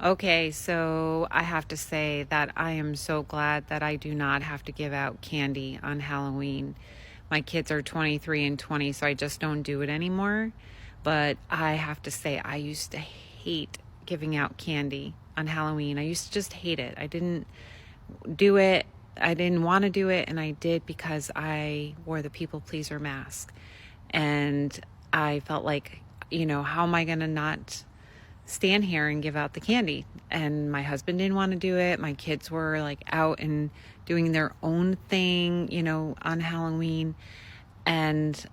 Okay, so I have to say that I am so glad that I do not have to give out candy on Halloween. My kids are 23 and 20, so I just don't do it anymore. But I have to say, I used to hate giving out candy on Halloween. I used to just hate it. I didn't do it. I didn't want to do it, and I did because I wore the people pleaser mask. And I felt like, how am I going to not stand here and give out the candy? And my husband didn't want to do it. My kids were like out and doing their own thing, on Halloween. And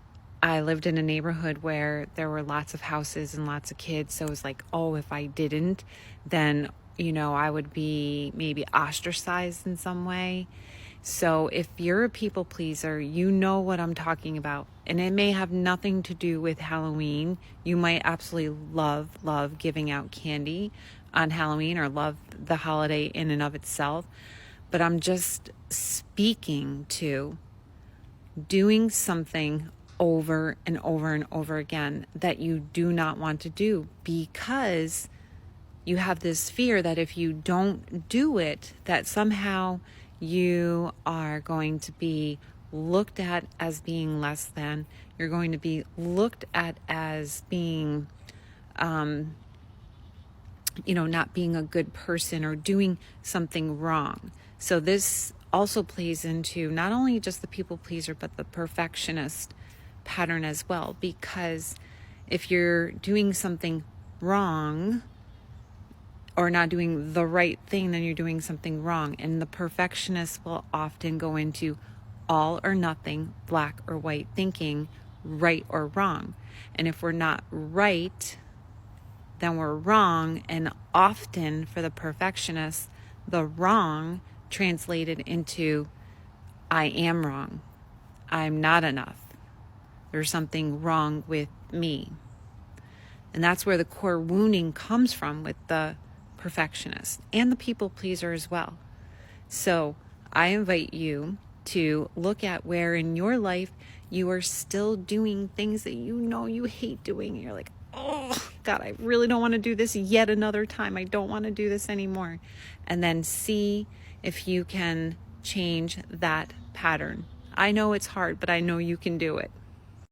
I lived in a neighborhood where there were lots of houses and lots of kids. So it was like, oh, if I didn't, then, I would be maybe ostracized in some way. So if you're a people pleaser, you know what I'm talking about. And it may have nothing to do with Halloween. You might absolutely love giving out candy on Halloween or love the holiday in and of itself. But I'm just speaking to doing something over and over and over again that you do not want to do because you have this fear that if you don't do it, that somehow you are going to be looked at as being less than. You're going to be looked at as being, not being a good person or doing something wrong. So this also plays into not only just the people pleaser, but the perfectionist pattern as well. Because if you're doing something wrong, or not doing the right thing, then you're doing something wrong. And the perfectionist will often go into all or nothing, black or white thinking, right or wrong. And if we're not right, then we're wrong. And often for the perfectionist, the wrong translated into I am wrong. I'm not enough. There's something wrong with me. And that's where the core wounding comes from with the perfectionist and the people pleaser as well. So I invite you to look at where in your life you are still doing things that you hate doing. You're like, oh God, I really don't want to do this yet another time. I don't want to do this anymore. And then see if you can change that pattern. I know it's hard, but I know you can do it.